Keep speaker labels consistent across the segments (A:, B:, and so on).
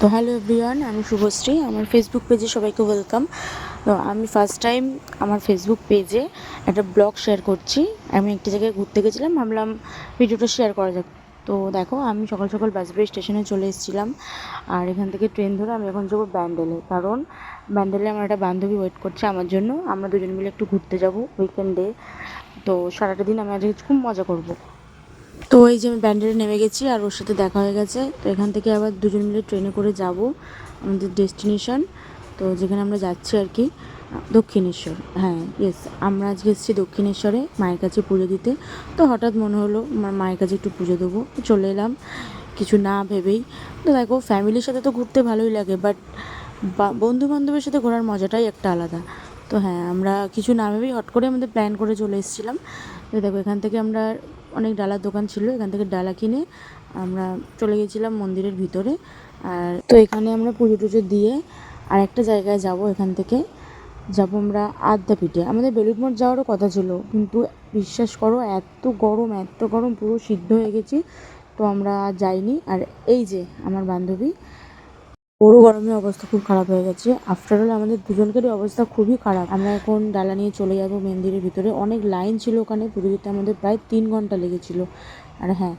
A: তো hello everyone, আমি শুভশ্রী। আমার ফেসবুক পেজে সবাইকে ওয়েলকাম। তো আমি ফার্স্ট টাইম আমার ফেসবুক পেজে একটা ব্লগ শেয়ার করছি। আমি একটি জায়গায় ঘুরতে গেছিলাম, ভাবলাম ভিডিওটা শেয়ার করা যাক। তো দেখো, আমি সকাল সকাল বাসবাড়ি স্টেশনে চলে এসেছিলাম, আর এখান থেকে ট্রেন ধরে আমি এখন যাবো ব্যান্ডেলে, কারণ ব্যান্ডেলে আমার একটা বান্ধবী ওয়েট করছে আমার জন্য। আমরা দুজন মিলে একটু ঘুরতে যাব উইকেন্ডে। তো সারাটা দিন আমি আজকে খুব মজা করব। তো এই যে আমি ব্যান্ডেলে নেমে গেছি, আর ওর সাথে দেখা হয়ে গেছে। তো এখান থেকে আবার দুজন মিলে ট্রেনে করে যাব আমাদের ডেস্টিনেশন, তো যেখানে আমরা যাচ্ছি আর কি, দক্ষিণেশ্বর। হ্যাঁ, ইয়েস, আমরা আজকে এসেছি দক্ষিণেশ্বরে মায়ের কাছে পুজো দিতে। তো হঠাৎ মনে হলো আমার মায়ের কাছে একটু পুজো দেবো, চলে এলাম কিছু না ভেবেই। তো দেখো, ফ্যামিলির সাথে তো ঘুরতে ভালোই লাগে, বাট বন্ধু বান্ধবের সাথে ঘোরার মজাটাই একটা আলাদা। তো হ্যাঁ, আমরা কিছু না ভেবেই হট করে আমাদের প্ল্যান করে চলে এসেছিলাম। তো দেখো, এখান থেকে আমরা অনেক ডালার দোকান ছিল, এখান থেকে ডালা কিনে আমরা চলে গেছিলাম মন্দিরের ভিতরে। আর তো এখানে আমরা পুজো টুজো দিয়ে আর একটা জায়গায় যাব। এখান থেকে যাব আমরা আদ্যাপীঠে। আমাদের বেলুড় মঠ যাওয়ারও কথা ছিল, কিন্তু বিশ্বাস করো, এত গরম এত গরম, পুরো সিদ্ধ হয়ে গেছি। তো আমরা আর যাইনি। আর এই যে আমার বান্ধবী, ওরও গরমে অবস্থা খুব খারাপ হয়ে গেছে। আফটার অল আমাদের দুজনকারই অবস্থা খুবই খারাপ। আমরা এখন ডালা নিয়ে চলে যাব মন্দিরের ভিতরে। অনেক লাইন ছিল ওখানে পুজো দিতে, আমাদের প্রায় 3 ঘন্টা লেগেছিল। আর হ্যাঁ,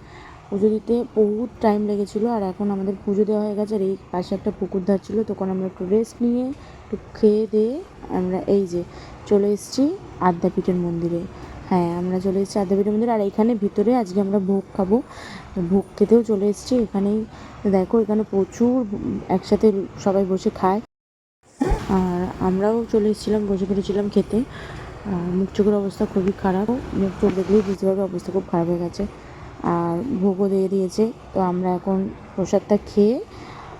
A: পুজো দিতে বহুত টাইম লেগেছিলো। আর এখন আমাদের পুজো দেওয়া হয়ে গেছে, আর এই পাশে একটা পুকুর ধার ছিল, তখন আমরা একটু রেস্ট নিয়ে একটু খেয়ে দিয়ে আমরা এই যে চলে এসেছি আদ্যাপীঠের মন্দিরে। হ্যাঁ, আমরা চলে এসেছি আদ্যাপীঠের মন্দিরে, আর এখানে ভিতরে আজকে আমরা ভোগ খাবো। ভোগ খেতেও চলে এসেছি এখানেই। দেখো, এখানে প্রচুর একসাথে সবাই বসে খায়, আর আমরাও চলে এসেছিলাম, বসে পড়েছিলাম খেতে। মুখ চোখের অবস্থা খুবই খারাপ, মুখ চোখ দেখলেই বুঝতে পারবে অবস্থা খুব খারাপ হয়ে গেছে। আর ভোগও দিয়ে দিয়েছে। তো আমরা এখন প্রসাদটা খেয়ে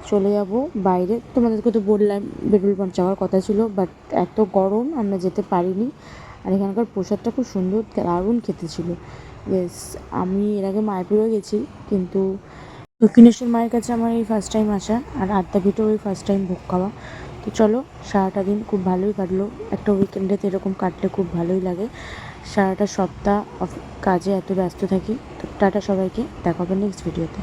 A: চলে যাব বাইরে। তোমাদেরকে তো বললাম বেলুড় মঠ যাওয়ার কথা ছিল, বাট এত গরম আমরা যেতে পারিনি। আর এখানকার প্রসাদটা খুব সুন্দর, দারুণ খেতে ছিল। ইয়েস, আমি এর আগে মায়াপুরেও গেছি, কিন্তু দক্ষিণেশ্বর মায়ের কাছে আমার এই ফার্স্ট টাইম আসা, আর আদ্যাপীঠেও এই ফার্স্ট টাইম ভোগ খাওয়া। তো চলো, সারাটা দিন খুব ভালোই কাটলো। একটা উইকেন্ডে তো এরকম কাটলে খুব ভালোই লাগে। সারাটা সপ্তাহ কাজে এত ব্যস্ত থাকি। তো টাটা সবাইকে, দেখা হবে নেক্সট ভিডিওতে।